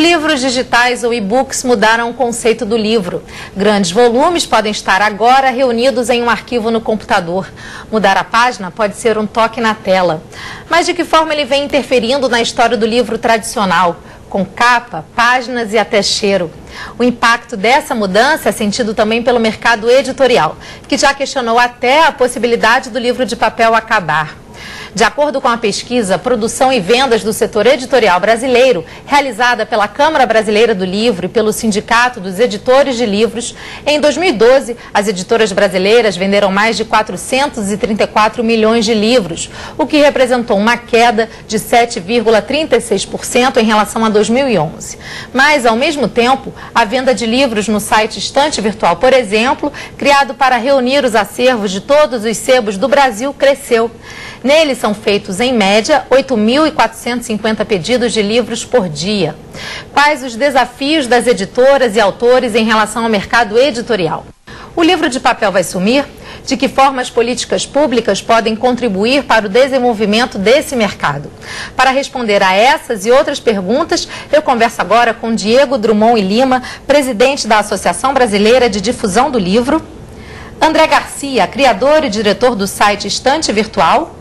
Livros digitais ou e-books mudaram o conceito do livro. Grandes volumes podem estar agora reunidos em um arquivo no computador. Mudar a página pode ser um toque na tela. Mas de que forma ele vem interferindo na história do livro tradicional? Com capa, páginas e até cheiro. O impacto dessa mudança é sentido também pelo mercado editorial, que já questionou até a possibilidade do livro de papel acabar. De acordo com a pesquisa Produção e Vendas do Setor Editorial Brasileiro, realizada pela Câmara Brasileira do Livro e pelo Sindicato dos Editores de Livros, em 2012, as editoras brasileiras venderam mais de 434 milhões de livros, o que representou uma queda de 7,36% em relação a 2011. Mas, ao mesmo tempo, a venda de livros no site Estante Virtual, por exemplo, criado para reunir os acervos de todos os sebos do Brasil, cresceu. Nele são feitos, em média, 8.450 pedidos de livros por dia. Quais os desafios das editoras e autores em relação ao mercado editorial? O livro de papel vai sumir? De que forma as políticas públicas podem contribuir para o desenvolvimento desse mercado? Para responder a essas e outras perguntas, eu converso agora com Diego Drummond e Lima, presidente da Associação Brasileira de Difusão do Livro, André Garcia, criador e diretor do site Estante Virtual,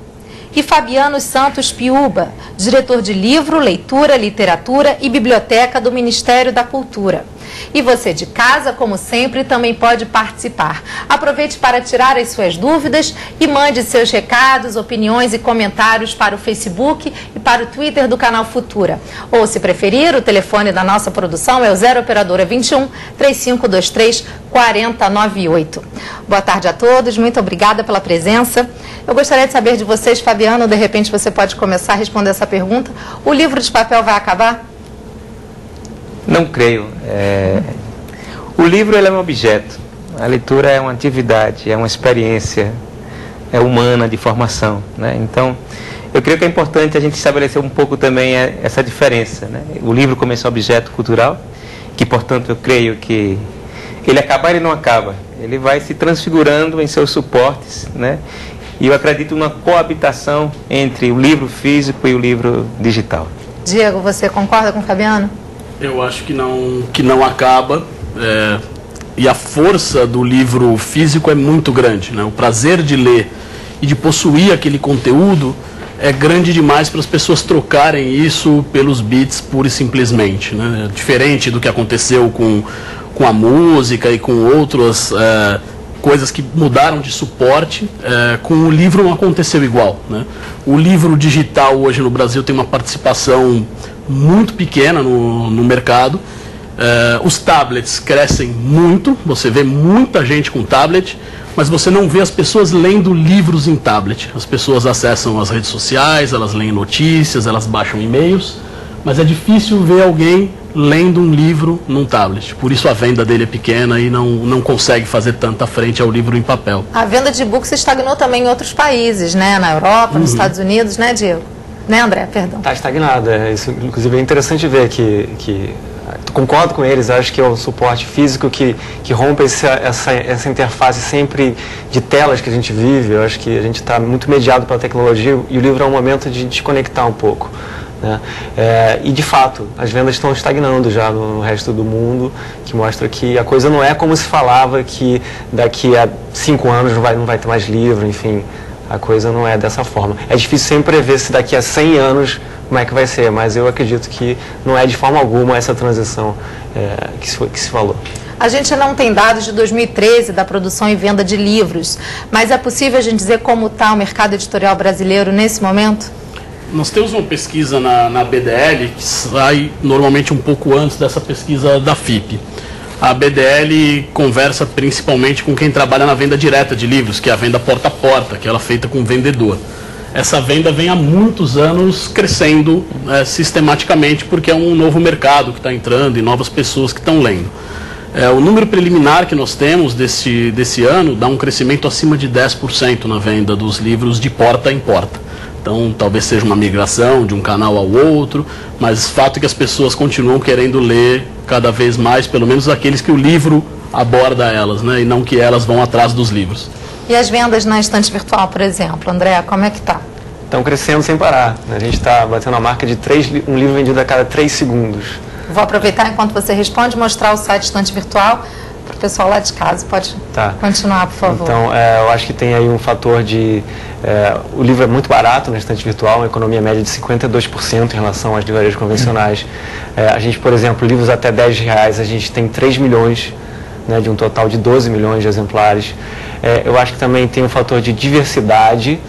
e Fabiano Santos Piuba, diretor de Livro, Leitura, Literatura e Biblioteca do Ministério da Cultura. E você de casa, como sempre, também pode participar. Aproveite para tirar as suas dúvidas e mande seus recados, opiniões e comentários para o Facebook e para o Twitter do canal Futura. Ou, se preferir, o telefone da nossa produção é o 0 Operadora 21 3523 4098. Boa tarde a todos, muito obrigada pela presença. Eu gostaria de saber de vocês, Fabiano, de repente você pode começar a responder essa pergunta. O livro de papel vai acabar? Não creio. O livro ele é um objeto. A leitura é uma atividade, é uma experiência, é humana, de formação, né? Então, eu creio que é importante a gente estabelecer um pouco também essa diferença, né? O livro como esse objeto cultural, que, portanto, eu creio que ele acaba, ele não acaba. Ele vai se transfigurando em seus suportes, né? E eu acredito numa coabitação entre o livro físico e o livro digital. Diego, você concorda com o Fabiano? Eu acho que não acaba, e a força do livro físico é muito grande, né? O prazer de ler e de possuir aquele conteúdo é grande demais para as pessoas trocarem isso pelos bits pura e simplesmente, né? Diferente do que aconteceu com a música e com outras coisas que mudaram de suporte, com o livro não aconteceu igual, né? O livro digital hoje no Brasil tem uma participação muito pequena no mercado. Os tablets crescem muito, você vê muita gente com tablet, mas você não vê as pessoas lendo livros em tablet. As pessoas acessam as redes sociais, elas leem notícias, elas baixam e-mails, mas é difícil ver alguém lendo um livro num tablet. Por isso a venda dele é pequena e não consegue fazer tanta frente ao livro em papel. A venda de e-books estagnou também em outros países, né? Na Europa, nos Estados Unidos, né, Diego? Né, André? Perdão. Está estagnada. Isso, inclusive, é interessante ver que concordo com eles. Acho que é o suporte físico que rompe essa interface sempre de telas que a gente vive. Eu acho que a gente está muito mediado pela tecnologia e o livro é um momento de desconectar um pouco, né? E, de fato, as vendas estão estagnando já no resto do mundo, que mostra que a coisa não é como se falava, que daqui a 5 anos não vai ter mais livro, enfim. A coisa não é dessa forma. É difícil sempre prever se daqui a 100 anos como é que vai ser, mas eu acredito que não é de forma alguma essa transição que se falou. A gente não tem dados de 2013 da produção e venda de livros, mas é possível a gente dizer como está o mercado editorial brasileiro nesse momento? Nós temos uma pesquisa na BDL que sai normalmente um pouco antes dessa pesquisa da FIP. A BDL conversa principalmente com quem trabalha na venda direta de livros, que é a venda porta a porta, que ela é feita com o vendedor. Essa venda vem há muitos anos crescendo sistematicamente, porque é um novo mercado que está entrando e novas pessoas que estão lendo. O número preliminar que nós temos desse ano dá um crescimento acima de 10% na venda dos livros de porta em porta. Então, talvez seja uma migração de um canal ao outro, mas o fato é que as pessoas continuam querendo ler cada vez mais, pelo menos aqueles que o livro aborda elas, né? E não que elas vão atrás dos livros. E as vendas na estante virtual, por exemplo, André, como é que está? Estão crescendo sem parar. A gente está batendo a marca de um livro vendido a cada 3 segundos. Vou aproveitar enquanto você responde, mostrar o site Estante Virtual para o pessoal lá de casa. Pode continuar, por favor. Então, eu acho que tem aí um fator de... o livro é muito barato na estante virtual, uma economia média de 52% em relação às livrarias convencionais. A gente, por exemplo, livros até R$10, a gente tem 3 milhões, né, de um total de 12 milhões de exemplares. Eu acho que também tem um fator de diversidade.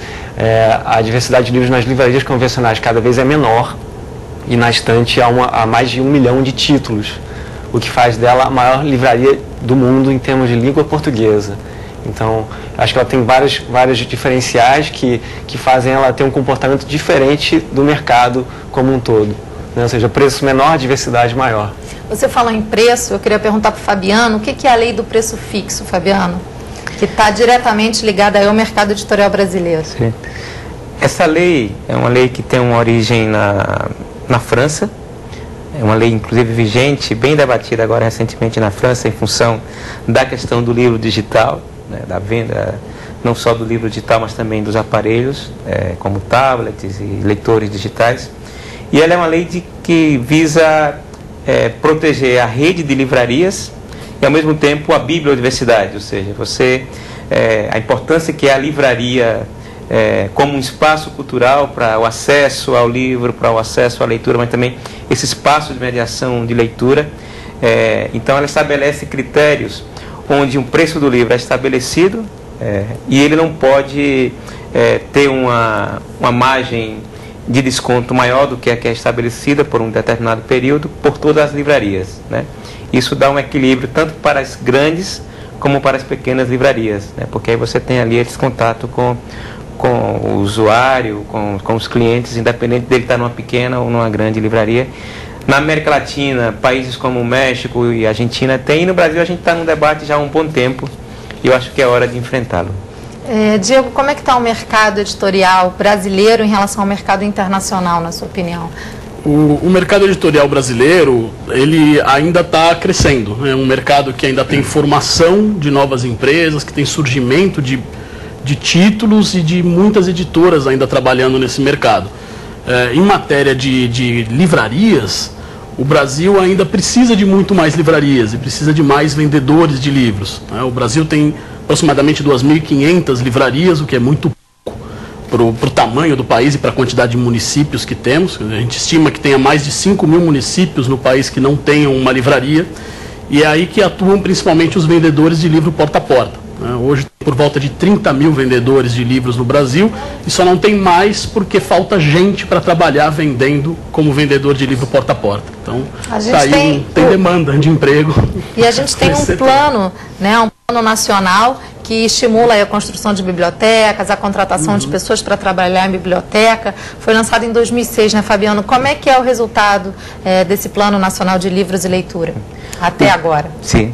A diversidade de livros nas livrarias convencionais cada vez é menor, e na estante há mais de 1 milhão de títulos, o que faz dela a maior livraria do mundo em termos de língua portuguesa. Então, acho que ela tem vários diferenciais que fazem ela ter um comportamento diferente do mercado como um todo, né? Ou seja, preço menor, diversidade maior. Você falou em preço, eu queria perguntar para o Fabiano, o que é a lei do preço fixo, Fabiano? Que está diretamente ligada ao mercado editorial brasileiro. Sim. Essa lei é uma lei que tem uma origem na França. É uma lei, inclusive, vigente, bem debatida agora recentemente na França, em função da questão do livro digital, né, da venda não só do livro digital, mas também dos aparelhos, como tablets e leitores digitais. E ela é uma lei que visa proteger a rede de livrarias e, ao mesmo tempo, a bibliodiversidade, ou seja, a importância que é a livraria como um espaço cultural para o acesso ao livro, para o acesso à leitura, mas também esse espaço de mediação de leitura. Então ela estabelece critérios onde um preço do livro é estabelecido e ele não pode ter uma margem de desconto maior do que a que é estabelecida por um determinado período por todas as livrarias, né? Isso dá um equilíbrio tanto para as grandes como para as pequenas livrarias, né? Porque aí você tem ali esse contato com o usuário, com os clientes, independente dele estar numa pequena ou numa grande livraria. Na América Latina, países como o México e a Argentina tem, e no Brasil a gente está num debate já há um bom tempo, e eu acho que é hora de enfrentá-lo. Diego, como é que está o mercado editorial brasileiro em relação ao mercado internacional, na sua opinião? O mercado editorial brasileiro, ele ainda está crescendo. É um mercado que ainda tem formação de novas empresas, que tem surgimento de títulos e de muitas editoras ainda trabalhando nesse mercado. Em matéria de livrarias, o Brasil ainda precisa de muito mais livrarias e precisa de mais vendedores de livros, né? O Brasil tem aproximadamente 2.500 livrarias, o que é muito pouco para o tamanho do país e para a quantidade de municípios que temos. A gente estima que tenha mais de 5.000 municípios no país que não tenham uma livraria, e é aí que atuam principalmente os vendedores de livro porta a porta. Hoje, por volta de 30 mil vendedores de livros no Brasil, e só não tem mais porque falta gente para trabalhar vendendo como vendedor de livro porta a porta. Então, tem demanda de emprego. E a gente tem um plano, né, um plano nacional que estimula a construção de bibliotecas, a contratação de pessoas para trabalhar em biblioteca. Foi lançado em 2006, né, Fabiano? Como é que é o resultado desse Plano Nacional de Livros e Leitura até agora? Sim.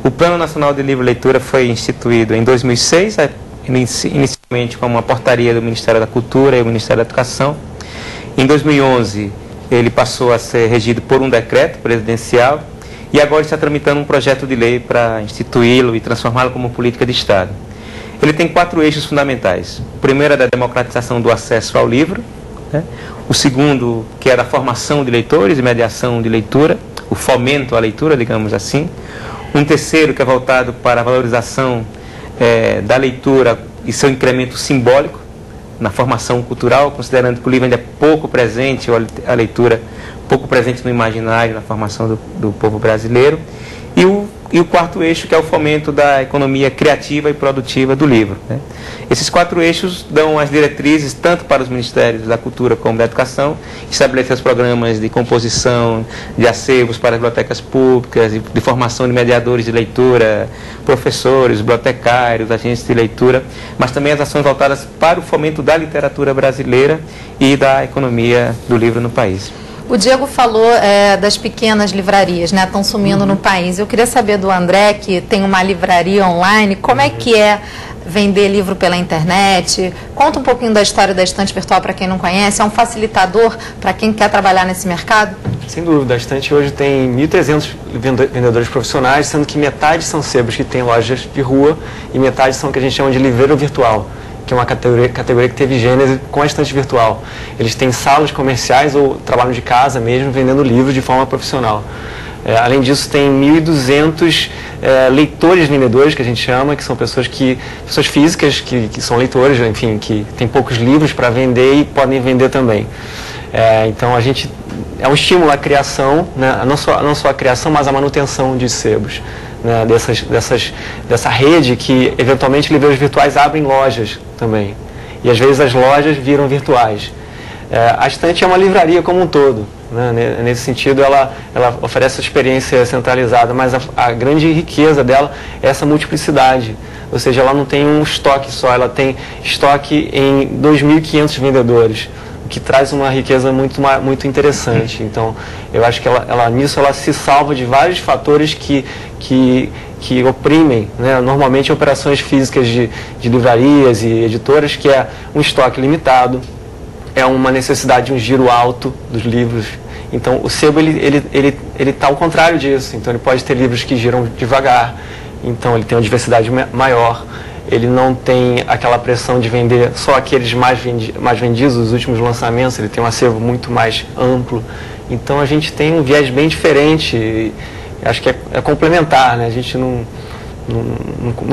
O Plano Nacional de Livro e Leitura foi instituído em 2006, inicialmente como uma portaria do Ministério da Cultura e do Ministério da Educação. Em 2011, ele passou a ser regido por um decreto presidencial e agora está tramitando um projeto de lei para instituí-lo e transformá-lo como política de Estado. Ele tem 4 eixos fundamentais. O primeiro é da democratização do acesso ao livro, né? O segundo, que é da formação de leitores e mediação de leitura, o fomento à leitura, digamos assim. Um terceiro, que é voltado para a valorização da leitura e seu incremento simbólico na formação cultural, considerando que o livro ainda é pouco presente, ou a leitura pouco presente no imaginário, na formação do povo brasileiro. E o quarto eixo, que é o fomento da economia criativa e produtiva do livro, né? Esses 4 eixos dão as diretrizes tanto para os Ministérios da Cultura como da Educação, estabelecer os programas de composição de acervos para as bibliotecas públicas, de formação de mediadores de leitura, professores, bibliotecários, agentes de leitura, mas também as ações voltadas para o fomento da literatura brasileira e da economia do livro no país. O Diego falou das pequenas livrarias, né? Estão sumindo no país. Eu queria saber do André, que tem uma livraria online, como é que é vender livro pela internet? Conta um pouquinho da história da Estante Virtual para quem não conhece. É um facilitador para quem quer trabalhar nesse mercado? Sem dúvida. A Estante hoje tem 1.300 vendedores profissionais, sendo que metade são sebos que têm lojas de rua e metade são o que a gente chama de livreiro virtual. que é uma categoria que teve gênese com a estante virtual. Eles têm salas comerciais ou trabalham de casa mesmo, vendendo livros de forma profissional. Além disso, tem 1.200 leitores vendedores, que a gente chama, que são pessoas físicas que são leitores, enfim, que têm poucos livros para vender e podem vender também. Então, é um estímulo à criação, né? não só a criação, mas a manutenção de sebos, né? Dessa rede que, eventualmente, livreiros virtuais abrem lojas também. E, às vezes, as lojas viram virtuais. A estante é uma livraria como um todo, né? Nesse sentido, ela oferece essa experiência centralizada, mas a grande riqueza dela é essa multiplicidade. Ou seja, ela não tem um estoque só, ela tem estoque em 2.500 vendedores, o que traz uma riqueza muito interessante. Então, eu acho que nisso ela se salva de vários fatores que oprimem, né, normalmente operações físicas de livrarias e editoras, que é um estoque limitado, é uma necessidade de um giro alto dos livros. Então, o sebo ele está ao contrário disso. Então, ele pode ter livros que giram devagar, então ele tem uma diversidade maior. Ele não tem aquela pressão de vender só aqueles mais vendidos, os últimos lançamentos. Ele tem um acervo muito mais amplo. Então, a gente tem um viés bem diferente. E acho que é complementar, né? A gente não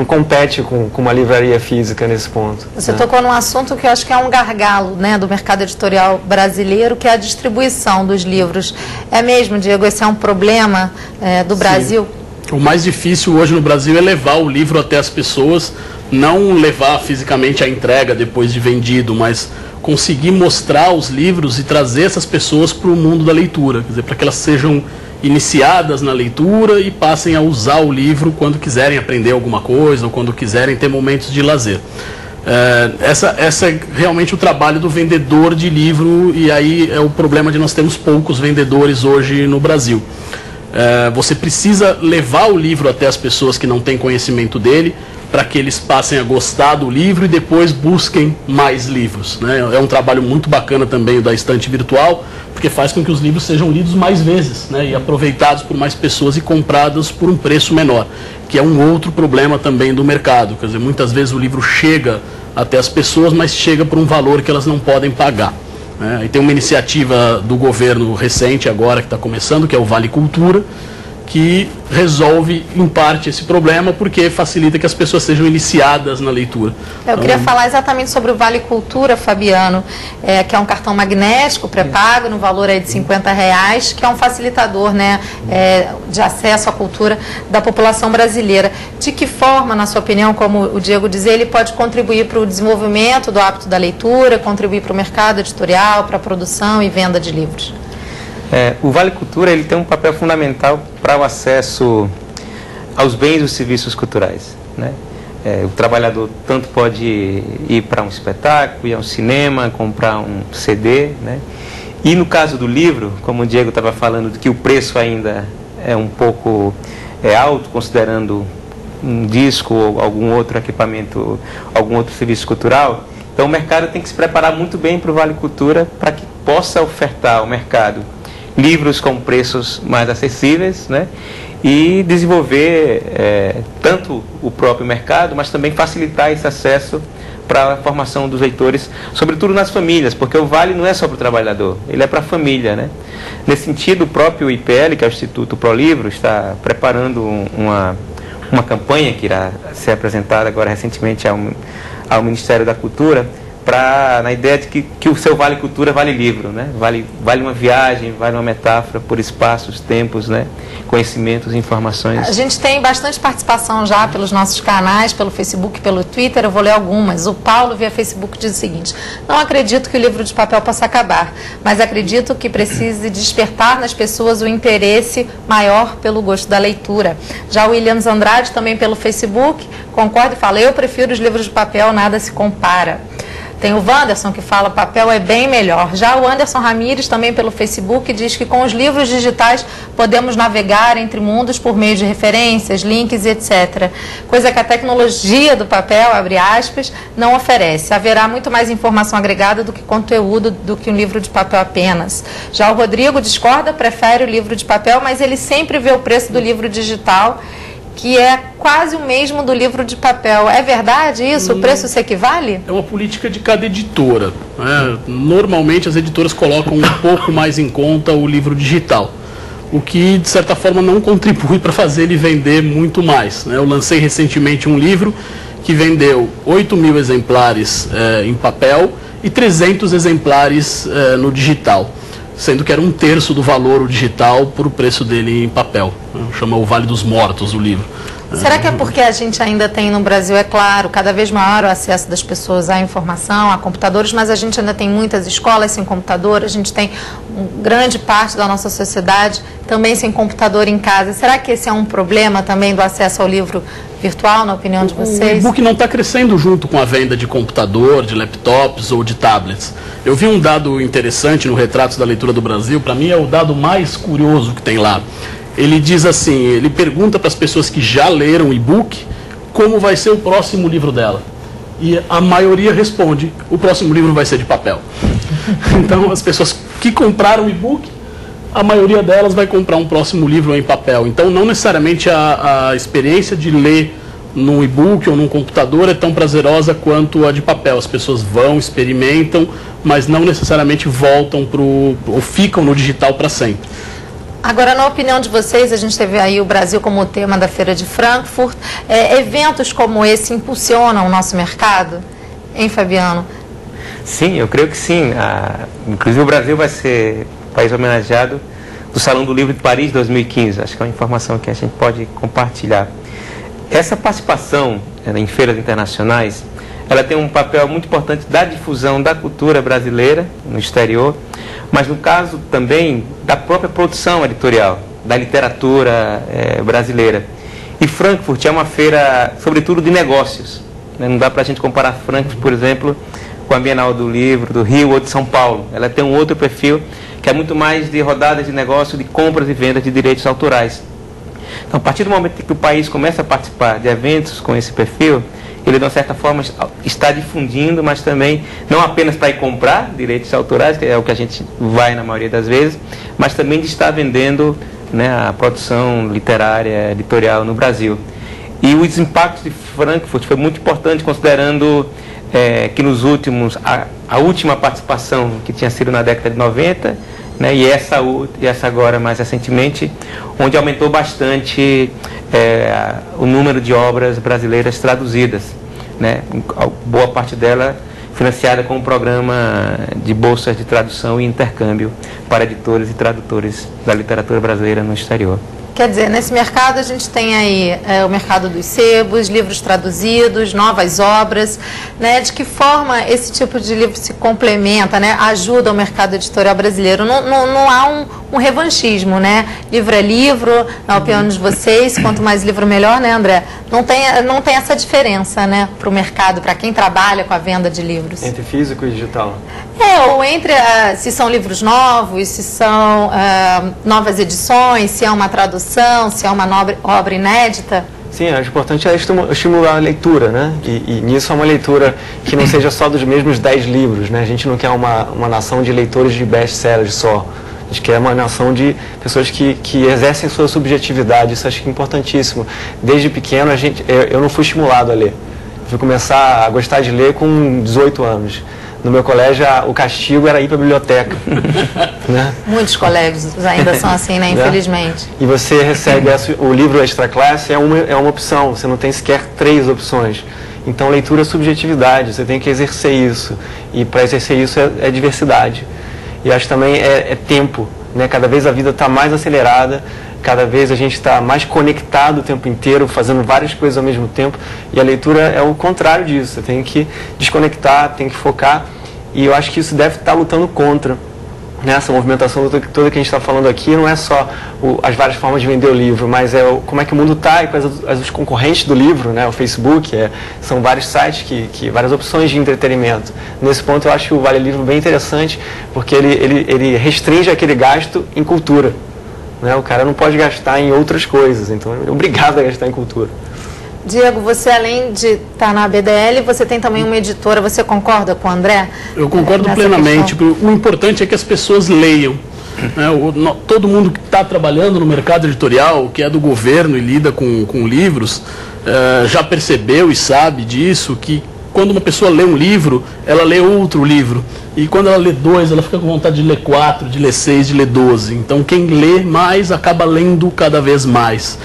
compete com uma livraria física nesse ponto. Você tocou num assunto que eu acho que é um gargalo, né, do mercado editorial brasileiro, que é a distribuição dos livros. É mesmo, Diego, esse é um problema do Brasil? O mais difícil hoje no Brasil é levar o livro até as pessoas, não levar fisicamente a entrega depois de vendido, mas conseguir mostrar os livros e trazer essas pessoas para o mundo da leitura, quer dizer, para que elas sejam iniciadas na leitura e passem a usar o livro quando quiserem aprender alguma coisa ou quando quiserem ter momentos de lazer. Essa é realmente o trabalho do vendedor de livro, e aí é o problema de nós termos poucos vendedores hoje no Brasil. Você precisa levar o livro até as pessoas que não têm conhecimento dele, para que eles passem a gostar do livro e depois busquem mais livros, né? É um trabalho muito bacana também o da estante virtual, porque faz com que os livros sejam lidos mais vezes, né? E aproveitados por mais pessoas e comprados por um preço menor, que é um outro problema também do mercado. Quer dizer, muitas vezes o livro chega até as pessoas, mas chega por um valor que elas não podem pagar, né? E tem uma iniciativa do governo recente agora que está começando, que é o Vale Cultura, que resolve, em parte, esse problema, porque facilita que as pessoas sejam iniciadas na leitura. Eu queria falar exatamente sobre o Vale Cultura, Fabiano, que é um cartão magnético, pré-pago, no valor de R$50, que é um facilitador, né, de acesso à cultura da população brasileira. De que forma, na sua opinião, como o Diego dizia, ele pode contribuir para o desenvolvimento do hábito da leitura, contribuir para o mercado editorial, para a produção e venda de livros? O Vale Cultura ele tem um papel fundamental para o acesso aos bens e os serviços culturais, né? O trabalhador tanto pode ir para um espetáculo, ir ao cinema, comprar um CD, né? E no caso do livro, como o Diego estava falando, que o preço ainda é um pouco alto, considerando um disco ou algum outro equipamento, algum outro serviço cultural, então o mercado tem que se preparar muito bem para o Vale Cultura para que possa ofertar ao mercado livros com preços mais acessíveis, né? E desenvolver tanto o próprio mercado, mas também facilitar esse acesso para a formação dos leitores, sobretudo nas famílias, porque o Vale não é só para o trabalhador, ele é para a família, né? Nesse sentido, o próprio IPL, que é o Instituto ProLivro, está preparando uma campanha que irá ser apresentada agora recentemente ao Ministério da Cultura, na ideia de que o seu Vale Cultura vale livro, né? Vale uma viagem, vale uma metáfora por espaços, tempos, né? Conhecimentos, informações. A gente tem bastante participação já pelos nossos canais, pelo Facebook, pelo Twitter, eu vou ler algumas. O Paulo via Facebook diz o seguinte: não acredito que o livro de papel possa acabar, mas acredito que precise despertar nas pessoas o interesse maior pelo gosto da leitura. Já o Williams Andrade, também pelo Facebook, concorda e fala: eu prefiro os livros de papel, nada se compara. Tem o Wanderson que fala: papel é bem melhor. Já o Anderson Ramires, também pelo Facebook, diz que com os livros digitais podemos navegar entre mundos por meio de referências, links e etc. Coisa que a tecnologia do papel, abre aspas, não oferece. Haverá muito mais informação agregada do que conteúdo do que um livro de papel apenas. Já o Rodrigo discorda, prefere o livro de papel, mas ele sempre vê o preço do livro digital que é quase o mesmo do livro de papel. É verdade isso? O preço se equivale? É uma política de cada editora, né? Normalmente as editoras colocam um pouco mais em conta o livro digital, o que de certa forma não contribui para fazer ele vender muito mais, né? Eu lancei recentemente um livro que vendeu 8.000 exemplares em papel e 300 exemplares no digital, sendo que era 1/3 do valor o digital por o preço dele em papel. Chama O Vale dos Mortos o livro. Será que é porque a gente ainda tem no Brasil, é claro, cada vez maior o acesso das pessoas à informação, a computadores, mas a gente ainda tem muitas escolas sem computador, a gente tem grande parte da nossa sociedade também sem computador em casa. Será que esse é um problema também do acesso ao livro virtual, na opinião de vocês? O e-book não está crescendo junto com a venda de computador, de laptops ou de tablets. Eu vi um dado interessante no Retratos da Leitura do Brasil, para mim é o dado mais curioso que tem lá. Ele diz assim, ele pergunta para as pessoas que já leram o e-book como vai ser o próximo livro dela. E a maioria responde, o próximo livro vai ser de papel. Então as pessoas que compraram o e-book, a maioria delas vai comprar um próximo livro em papel. Então não necessariamente a experiência de ler num e-book ou num computador é tão prazerosa quanto a de papel. As pessoas vão, experimentam, mas não necessariamente voltam ou ficam no digital para sempre. Agora, na opinião de vocês, a gente teve aí o Brasil como tema da Feira de Frankfurt. Eventos como esse impulsionam o nosso mercado? Hein, Fabiano? Sim, eu creio que sim. Inclusive o Brasil vai ser país homenageado do Salão do Livro de Paris 2015. Acho que é uma informação que a gente pode compartilhar. Essa participação em feiras internacionais, ela tem um papel muito importante da difusão da cultura brasileira no exterior, mas no caso também da própria produção editorial, da literatura brasileira. E Frankfurt é uma feira, sobretudo, de negócios, né? Não dá para a gente comparar Frankfurt, por exemplo, com a Bienal do Livro, do Rio ou de São Paulo. Ela tem um outro perfil, que é muito mais de rodadas de negócio, de compras e vendas de direitos autorais. Então, a partir do momento que o país começa a participar de eventos com esse perfil, ele, de uma certa forma, está difundindo, mas também não apenas para ir comprar direitos autorais, que é o que a gente vai na maioria das vezes, mas também de estar vendendo, né, a produção literária, editorial no Brasil. E os impactos de Frankfurt foi muito importante, considerando que nos últimos, a última participação que tinha sido na década de 90, né, e essa agora mais recentemente, onde aumentou bastante o número de obras brasileiras traduzidas, né, boa parte dela financiada com um programa de bolsas de tradução e intercâmbio para editores e tradutores da literatura brasileira no exterior. Quer dizer, nesse mercado a gente tem aí o mercado dos sebos, livros traduzidos, novas obras, né? De que forma esse tipo de livro se complementa, né? Ajuda o mercado editorial brasileiro. Não há um revanchismo, né? Livro é livro, na opinião de vocês, quanto mais livro melhor, né, André? Não tem essa diferença, né, para o mercado, para quem trabalha com a venda de livros. Entre físico e digital. Ou entre se são livros novos, se são novas edições, se é uma tradução, se é uma obra inédita. Sim, acho importante estimular a leitura, né? E nisso é uma leitura que não seja só dos mesmos 10 livros, né? A gente não quer uma nação de leitores de best-sellers só. A gente quer uma nação de pessoas que exercem sua subjetividade. Isso acho que é importantíssimo. Desde pequeno, eu não fui estimulado a ler. Eu fui começar a gostar de ler com 18 anos. No meu colégio, o castigo era ir para a biblioteca. Né? Muitos colégios ainda são assim, né? Infelizmente. E você recebe o livro extra classe, é uma opção, você não tem sequer 3 opções. Então, leitura é subjetividade, você tem que exercer isso. E para exercer isso é diversidade. E acho também é tempo, né? Cada vez a vida está mais acelerada, cada vez a gente está mais conectado o tempo inteiro, fazendo várias coisas ao mesmo tempo. E a leitura é o contrário disso, você tem que desconectar, tem que focar. E eu acho que isso deve estar lutando contra. Essa movimentação toda que a gente está falando aqui não é só as várias formas de vender o livro, mas como é que o mundo está e quais os concorrentes do livro, né? O Facebook, são vários sites, várias opções de entretenimento. Nesse ponto eu acho que o Vale Livro bem interessante, porque ele restringe aquele gasto em cultura. Né? O cara não pode gastar em outras coisas, então ele é obrigado a gastar em cultura. Diego, você além de estar na ABDL, você tem também uma editora, você concorda com o André? Eu concordo plenamente. O importante é que as pessoas leiam. Todo mundo que está trabalhando no mercado editorial, que é do governo e lida com livros, já percebeu e sabe disso, que quando uma pessoa lê um livro, ela lê outro livro. E quando ela lê 2, ela fica com vontade de ler 4, de ler 6, de ler 12. Então quem lê mais acaba lendo cada vez mais.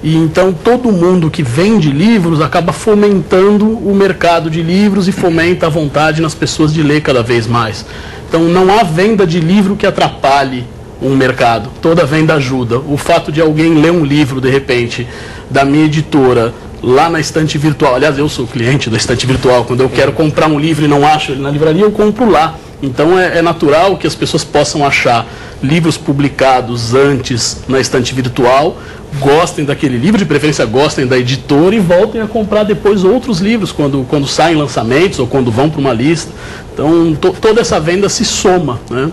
E então todo mundo que vende livros acaba fomentando o mercado de livros e fomenta a vontade nas pessoas de ler cada vez mais. Então não há venda de livro que atrapalhe um mercado. Toda venda ajuda. O fato de alguém ler um livro, de repente, da minha editora, lá na estante virtual. Aliás, eu sou cliente da estante virtual. Quando eu quero comprar um livro e não acho ele na livraria, eu compro lá. Então é natural que as pessoas possam achar livros publicados antes na estante virtual, gostem daquele livro, de preferência gostem da editora e voltem a comprar depois outros livros quando saem lançamentos ou quando vão para uma lista. Então toda essa venda se soma, né?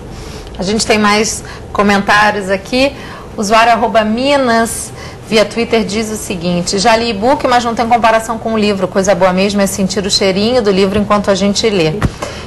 A gente tem mais comentários aqui. Usuário @Minas via Twitter diz o seguinte: já li e-book, mas não tem comparação com o livro. Coisa boa mesmo é sentir o cheirinho do livro enquanto a gente lê.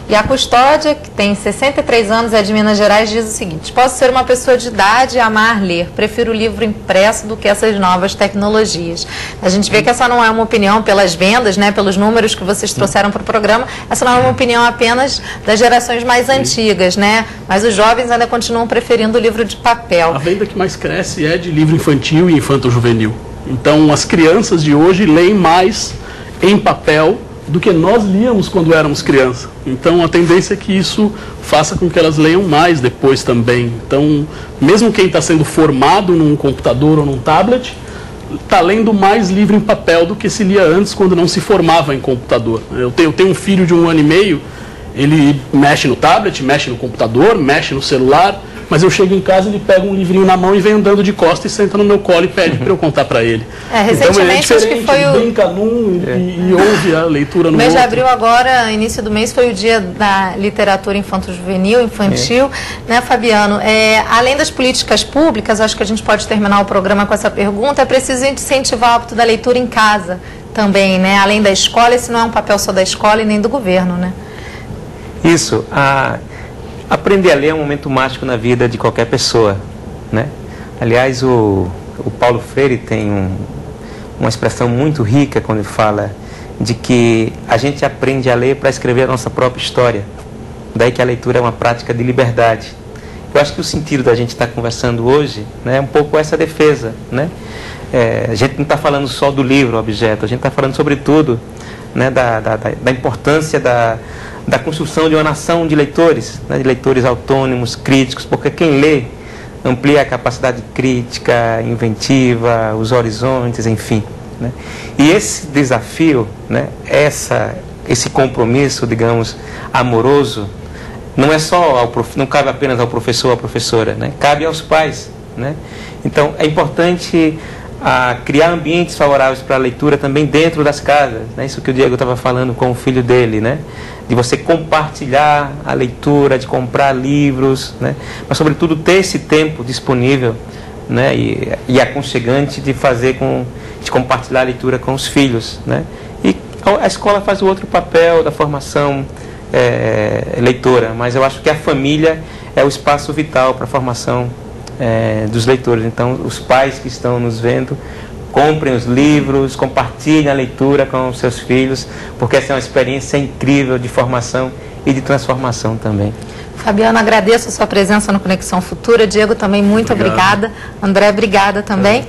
E a Custódia, que tem 63 anos, é de Minas Gerais, diz o seguinte: posso ser uma pessoa de idade e amar ler. Prefiro o livro impresso do que essas novas tecnologias. A gente vê que essa não é uma opinião pelas vendas, né, pelos números que vocês trouxeram para o programa. Essa não é uma opinião apenas das gerações mais antigas, né? Mas os jovens ainda continuam preferindo o livro de papel. A venda que mais cresce é de livro infantil e infanto-juvenil. Então as crianças de hoje leem mais em papel do que nós líamos quando éramos crianças. Então a tendência é que isso faça com que elas leiam mais depois também. Então, mesmo quem está sendo formado num computador ou num tablet, está lendo mais livro em papel do que se lia antes, quando não se formava em computador. Eu tenho um filho de 1 ano e meio, ele mexe no tablet, mexe no computador, mexe no celular, mas eu chego em casa, ele pega um livrinho na mão e vem andando de costas e senta no meu colo e pede para eu contar para ele. Recentemente, então, acho que foi ele brinca num e ouve a leitura no mês outro. de abril agora, início do mês, foi o dia da literatura infanto-juvenil, infantil, né, Fabiano? Além das políticas públicas, acho que a gente pode terminar o programa com essa pergunta, é preciso incentivar o hábito da leitura em casa também, né? Além da escola, esse não é um papel só da escola e nem do governo, né? Isso. Aprender a ler é um momento mágico na vida de qualquer pessoa, né? Aliás, o Paulo Freire tem uma expressão muito rica quando ele fala de que a gente aprende a ler para escrever a nossa própria história. Daí que a leitura é uma prática de liberdade. Eu acho que o sentido da gente estar conversando hoje, né, é um pouco essa defesa, né? A gente não está falando só do livro, objeto, a gente está falando sobretudo, né, da importância da construção de uma nação de leitores, né, de leitores autônomos, críticos, porque quem lê amplia a capacidade crítica, inventiva, os horizontes, enfim, né? E esse desafio, né, esse compromisso, digamos, amoroso, não é só não cabe apenas ao professor ou à professora, né? Cabe aos pais, né? Então é importante criar ambientes favoráveis para a leitura também dentro das casas, né? Isso que o Diego estava falando com o filho dele, né? De você compartilhar a leitura, de comprar livros, né? Mas sobretudo ter esse tempo disponível, né? E aconchegante de de compartilhar a leitura com os filhos, né? E a escola faz o outro papel da formação leitora, mas eu acho que a família é o espaço vital para a formação dos leitores. Então, os pais que estão nos vendo, comprem os livros, compartilhem a leitura com os seus filhos, porque essa é uma experiência incrível de formação e de transformação também. Fabiano, agradeço a sua presença no Conexão Futura. Diego, também muito obrigada. André, obrigada também.